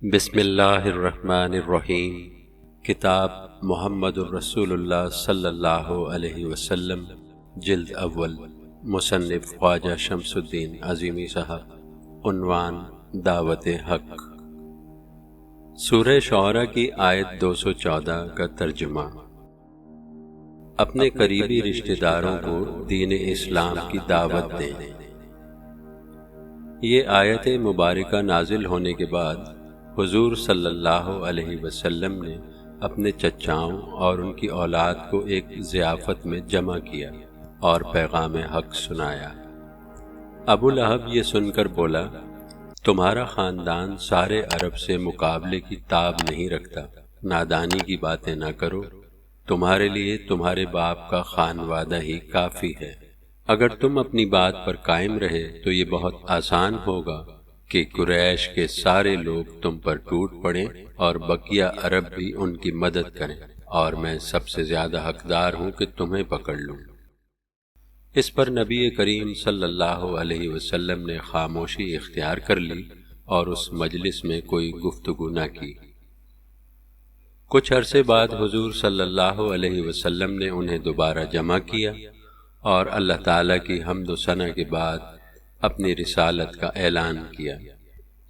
بسم اللہ الرحمن الرحیم۔ کتاب محمد الرسول اللہ صلی اللہ علیہ وسلم، جلد اول، مصنف خواجہ شمس الدین عظیمی صاحب، عنوان دعوت حق۔ سورہ شعراء کی آیت 214 کا ترجمہ۔ اپنے قریبی رشتہ داروں کو دین اسلام کی دعوت دیں۔ یہ آیت مبارکہ نازل ہونے کے بعد حضور صلی اللہ علیہ وسلم نے اپنے چچاؤں اور ان کی اولاد کو ایک ضیافت میں جمع کیا اور پیغام حق سنایا۔ ابو لہب یہ سن کر بولا، تمہارا خاندان سارے عرب سے مقابلے کی تاب نہیں رکھتا، نادانی کی باتیں نہ کرو، تمہارے لیے تمہارے باپ کا خانوادہ ہی کافی ہے۔ اگر تم اپنی بات پر قائم رہے تو یہ بہت آسان ہوگا کہ قریش کے سارے لوگ تم پر ٹوٹ پڑیں اور بقیہ عرب بھی ان کی مدد کریں، اور میں سب سے زیادہ حقدار ہوں کہ تمہیں پکڑ لوں۔ اس پر نبی کریم صلی اللہ علیہ وسلم نے خاموشی اختیار کر لی اور اس مجلس میں کوئی گفتگو نہ کی۔ کچھ عرصے بعد حضور صلی اللہ علیہ وسلم نے انہیں دوبارہ جمع کیا اور اللہ تعالیٰ کی حمد و ثنا کے بعد اپنی رسالت کا اعلان کیا،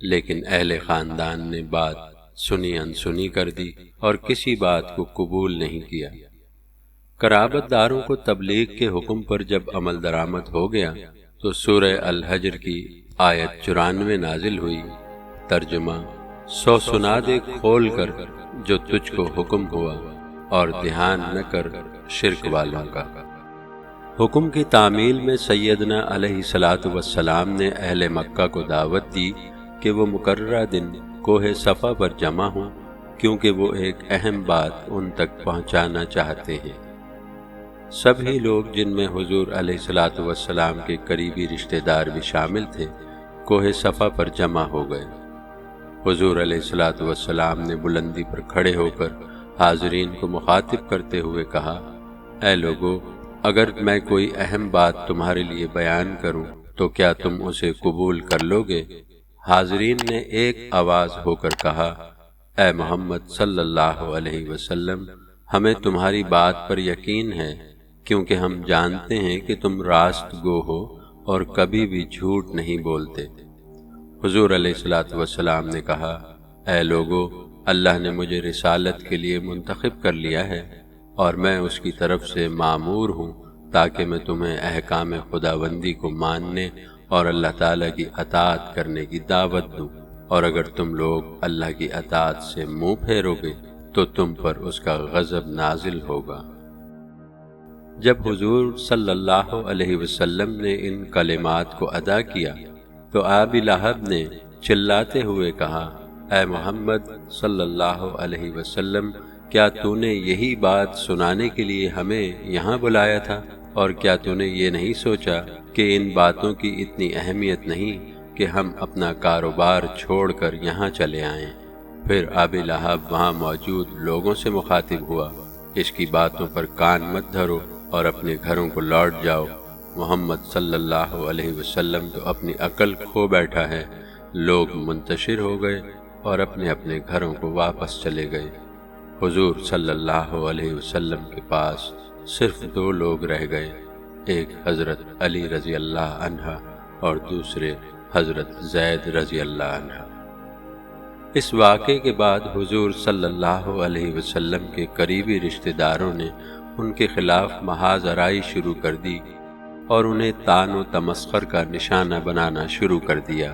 لیکن اہل خاندان نے بات سنی انسنی کر دی اور کسی بات کو قبول نہیں کیا۔ قرابت داروں کو تبلیغ کے حکم پر جب عمل درآمد ہو گیا تو سورہ الحجر کی آیت 94 نازل ہوئی۔ ترجمہ: سو سنا دے کھول کر جو تجھ کو حکم ہوا، اور دھیان نہ کر شرک والوں کا۔ حکم کی تعمیل میں سیدنا علیہ السلام نے اہل مکہ کو دعوت دی کہ وہ مقررہ دن کوہ صفا پر جمع ہوں، کیونکہ وہ ایک اہم بات ان تک پہنچانا چاہتے ہیں۔ سبھی لوگ، جن میں حضور علیہ السلام کے قریبی رشتہ دار بھی شامل تھے، کوہ صفا پر جمع ہو گئے۔ حضور علیہ السلام نے بلندی پر کھڑے ہو کر حاضرین کو مخاطب کرتے ہوئے کہا، اے لوگو، اگر میں کوئی اہم بات تمہارے لیے بیان کروں تو کیا تم اسے قبول کر لو گے؟ حاضرین نے ایک آواز ہو کر کہا، اے محمد صلی اللہ علیہ وسلم، ہمیں تمہاری بات پر یقین ہے، کیونکہ ہم جانتے ہیں کہ تم راست گو ہو اور کبھی بھی جھوٹ نہیں بولتے۔ حضور علیہ السلام نے کہا، اے لوگو، اللہ نے مجھے رسالت کے لیے منتخب کر لیا ہے، اور میں اس کی طرف سے مامور ہوں تاکہ میں تمہیں احکام خداوندی کو ماننے اور اللہ تعالیٰ کی اطاعت کرنے کی دعوت دوں، اور اگر تم لوگ اللہ کی اطاعت سے منہ پھیرو گے تو تم پر اس کا غضب نازل ہوگا۔ جب حضور صلی اللہ علیہ وسلم نے ان کلمات کو ادا کیا تو ابی لہب نے چلاتے ہوئے کہا، اے محمد صلی اللہ علیہ وسلم، کیا تو نے یہی بات سنانے کے لیے ہمیں یہاں بلایا تھا؟ اور کیا تو نے یہ نہیں سوچا کہ ان باتوں کی اتنی اہمیت نہیں کہ ہم اپنا کاروبار چھوڑ کر یہاں چلے آئیں؟ پھر ابی لہب وہاں موجود لوگوں سے مخاطب ہوا، اس کی باتوں پر کان مت دھرو اور اپنے گھروں کو لوٹ جاؤ۔ محمد صلی اللہ علیہ وسلم تو اپنی عقل کھو بیٹھا ہے۔ لوگ منتشر ہو گئے اور اپنے اپنے گھروں کو واپس چلے گئے۔ حضور صلی اللہ علیہ وسلم کے پاس صرف 2 لوگ رہ گئے، ایک حضرت علی رضی اللہ عنہ اور دوسرے حضرت زید رضی اللہ عنہ۔ اس واقعے کے بعد حضور صلی اللہ علیہ وسلم کے قریبی رشتہ داروں نے ان کے خلاف محاذ آرائی شروع کر دی اور انہیں طعن و تمسخر کا نشانہ بنانا شروع کر دیا۔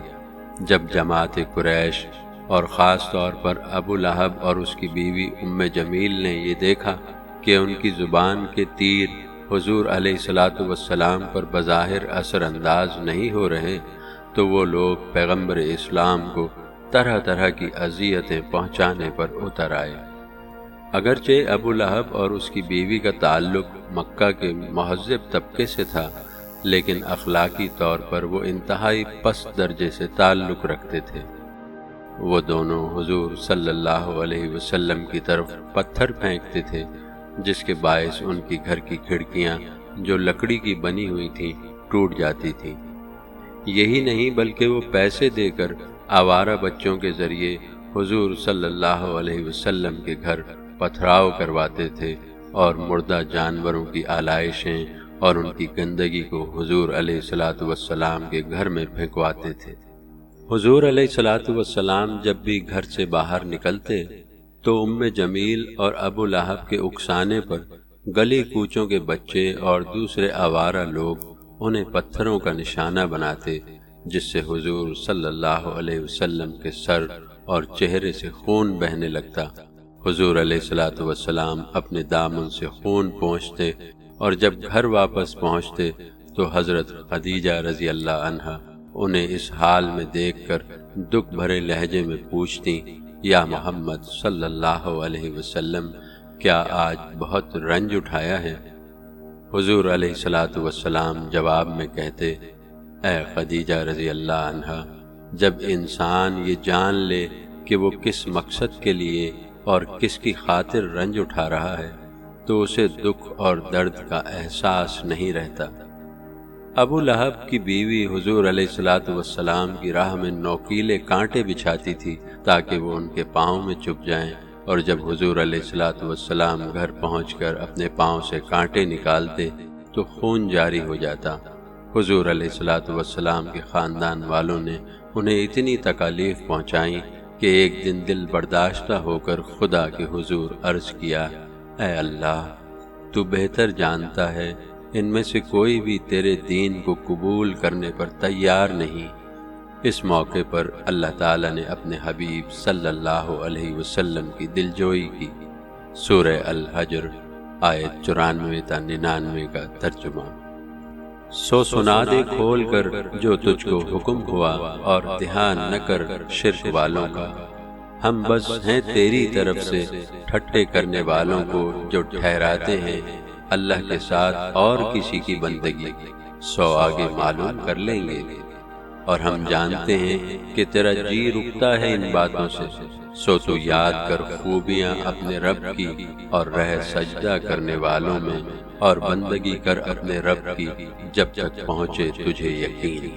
جب جماعت قریش اور خاص طور پر ابو لہب اور اس کی بیوی جمیل نے یہ دیکھا کہ ان کی زبان کے تیر حضور علیہ السلام پر بظاہر اثر انداز نہیں ہو رہے، تو وہ لوگ پیغمبر اسلام کو طرح طرح کی اذیتیں پہنچانے پر اتر آئے۔ اگرچہ ابو لہب اور اس کی بیوی کا تعلق مکہ کے مہذب طبقے سے تھا، لیکن اخلاقی طور پر وہ انتہائی پست درجے سے تعلق رکھتے تھے۔ وہ دونوں حضور صلی اللہ علیہ وسلم کی طرف پتھر پھینکتے تھے، جس کے باعث ان کی گھر کی کھڑکیاں جو لکڑی کی بنی ہوئی تھیں ٹوٹ جاتی تھیں۔ یہی نہیں بلکہ وہ پیسے دے کر آوارہ بچوں کے ذریعے حضور صلی اللہ علیہ وسلم کے گھر پتھراؤ کرواتے تھے اور مردہ جانوروں کی آلائشیں اور ان کی گندگی کو حضور علیہ الصلوۃ والسلام کے گھر میں پھینکواتے تھے۔ حضور علیہ الصلوۃ والسلام جب بھی گھر سے باہر نکلتے تو ام جمیل اور ابو لہب کے اکسانے پر گلی کوچوں کے بچے اور دوسرے آوارہ لوگ انہیں پتھروں کا نشانہ بناتے، جس سے حضور صلی اللہ علیہ وسلم کے سر اور چہرے سے خون بہنے لگتا۔ حضور علیہ الصلوۃ والسلام اپنے دامن سے خون پونچھتے اور جب گھر واپس پہنچتے تو حضرت خدیجہ رضی اللہ عنہا انہیں اس حال میں دیکھ کر دکھ بھرے لہجے میں پوچھتی، یا محمد صلی اللہ علیہ وسلم، کیا آج بہت رنج اٹھایا ہے؟ حضور علیہ الصلوۃ والسلام جواب میں کہتے، اے خدیجہ رضی اللہ عنہا، جب انسان یہ جان لے کہ وہ کس مقصد کے لیے اور کس کی خاطر رنج اٹھا رہا ہے تو اسے دکھ اور درد کا احساس نہیں رہتا۔ ابو لہب کی بیوی حضور علیہ الصلوۃ والسلام کی راہ میں نوکیلے کانٹے بچھاتی تھی تاکہ وہ ان کے پاؤں میں چبھ جائیں، اور جب حضور علیہ الصلوۃ والسلام گھر پہنچ کر اپنے پاؤں سے کانٹے نکالتے تو خون جاری ہو جاتا۔ حضور علیہ الصلوۃ والسلام کے خاندان والوں نے انہیں اتنی تکالیف پہنچائیں کہ ایک دن دل برداشتہ ہو کر خدا کے حضور عرض کیا، اے اللہ، تو بہتر جانتا ہے ان میں سے کوئی بھی تیرے دین کو قبول کرنے پر تیار نہیں۔ اس موقع پر اللہ تعالیٰ نے اپنے حبیب صلی اللہ علیہ وسلم کی دلجوئی کی۔ سورہ الحجر آیت 94 تا 99 کا ترجمہ۔ سو سنا دے کھول کر جو تجھ کو حکم ہوا، اور دھیان نہ کر شرک والوں کا، ہم بس ہیں تیری طرف سے ٹھٹے کرنے والوں کو جو ٹھہراتے ہیں اللہ کے ساتھ اور کسی کی بندگی، سو آگے معلوم کر لیں گے۔ اور ہم جانتے ہیں کہ تیرا جی رکتا ہے ان باتوں سے، سو تو یاد کر خوبیاں اپنے رب کی اور رہ سجدہ کرنے والوں میں، اور بندگی کر اپنے رب کی جب تک پہنچے تجھے یقین۔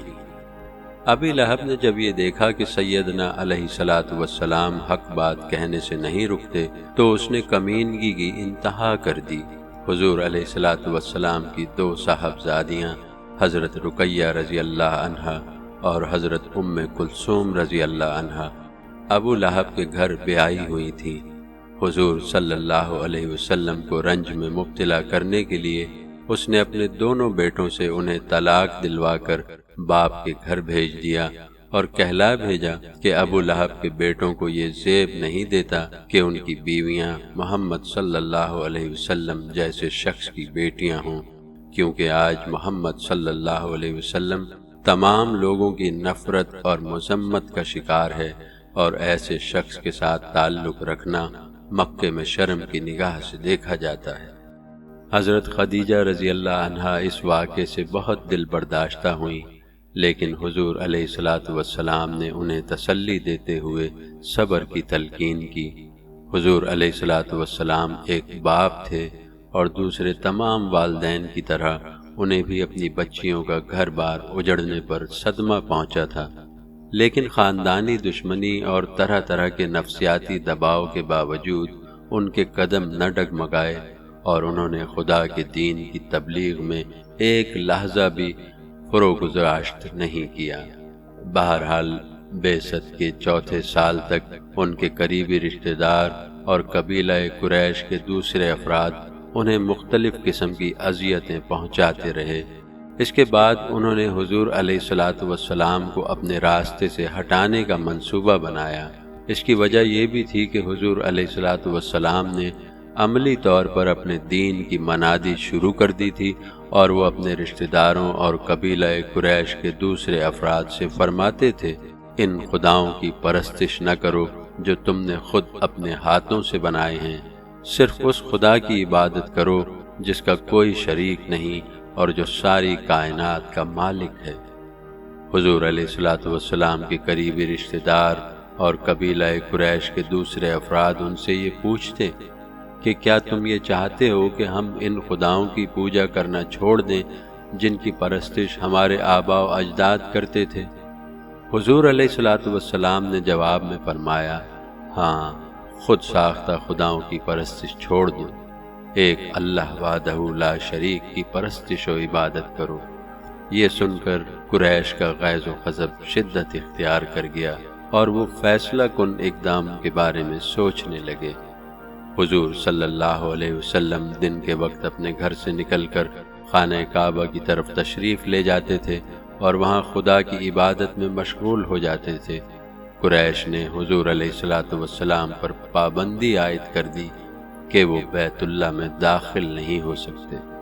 ابی لہب نے جب یہ دیکھا کہ سیدنا علیہ الصلوۃ والسلام حق بات کہنے سے نہیں رکتے تو اس نے کمینگی کی انتہا کر دی۔ حضور علیہ الصلوۃ والسلام کی 2 صاحبزادیاں حضرت رقیہ رضی اللہ عنہا اور حضرت ام کلثوم رضی اللہ عنہا ابو لہب کے گھر بیائی ہوئی تھیں۔ حضور صلی اللہ علیہ وسلم کو رنج میں مبتلا کرنے کے لیے اس نے اپنے دونوں بیٹوں سے انہیں طلاق دلوا کر باپ کے گھر بھیج دیا، اور کہلا بھیجا کہ ابو لہب کے بیٹوں کو یہ زیب نہیں دیتا کہ ان کی بیویاں محمد صلی اللہ علیہ وسلم جیسے شخص کی بیٹیاں ہوں، کیونکہ آج محمد صلی اللہ علیہ وسلم تمام لوگوں کی نفرت اور مذمت کا شکار ہے، اور ایسے شخص کے ساتھ تعلق رکھنا مکے میں شرم کی نگاہ سے دیکھا جاتا ہے۔ حضرت خدیجہ رضی اللہ عنہا اس واقعے سے بہت دل برداشتہ ہوئیں، لیکن حضور علیہ الصلوۃ والسلام نے انہیں تسلی دیتے ہوئے صبر کی تلقین کی۔ حضور علیہ الصلوۃ والسلام ایک باپ تھے، اور دوسرے تمام والدین کی طرح انہیں بھی اپنی بچیوں کا گھر بار اجڑنے پر صدمہ پہنچا تھا، لیکن خاندانی دشمنی اور طرح طرح کے نفسیاتی دباؤ کے باوجود ان کے قدم نہ ڈگمگائے، اور انہوں نے خدا کے دین کی تبلیغ میں ایک لحظہ بھی فروگزاشت نہیں کیا۔ بہرحال بعثت کے 4تھے سال تک ان کے قریبی رشتہ دار اور قبیلہ قریش کے دوسرے افراد انہیں مختلف قسم کی اذیتیں پہنچاتے رہے۔ اس کے بعد انہوں نے حضور علیہ الصلوۃ والسلام کو اپنے راستے سے ہٹانے کا منصوبہ بنایا۔ اس کی وجہ یہ بھی تھی کہ حضور علیہ الصلوۃ والسلام نے عملی طور پر اپنے دین کی منادی شروع کر دی تھی، اور وہ اپنے رشتہ داروں اور قبیلہ قریش کے دوسرے افراد سے فرماتے تھے، ان خداؤں کی پرستش نہ کرو جو تم نے خود اپنے ہاتھوں سے بنائے ہیں، صرف اس خدا کی عبادت کرو جس کا کوئی شریک نہیں اور جو ساری کائنات کا مالک ہے۔ حضور علیہ الصلوۃ والسلام کے قریبی رشتہ دار اور قبیلہ قریش کے دوسرے افراد ان سے یہ پوچھتے کہ کیا تم یہ چاہتے ہو کہ ہم ان خداؤں کی پوجا کرنا چھوڑ دیں جن کی پرستش ہمارے آباء و اجداد کرتے تھے؟ حضور علیہ الصلوۃ والسلام نے جواب میں فرمایا، ہاں، خود ساختہ خداؤں کی پرستش چھوڑ دو، ایک اللہ وحدہ لا شریک کی پرستش و عبادت کرو۔ یہ سن کر قریش کا غیظ و غضب شدت اختیار کر گیا اور وہ فیصلہ کن اقدام کے بارے میں سوچنے لگے۔ حضور صلی اللہ علیہ وسلم دن کے وقت اپنے گھر سے نکل کر خانہ کعبہ کی طرف تشریف لے جاتے تھے اور وہاں خدا کی عبادت میں مشغول ہو جاتے تھے۔ قریش نے حضور علیہ السلام پر پابندی عائد کر دی کہ وہ بیت اللہ میں داخل نہیں ہو سکتے۔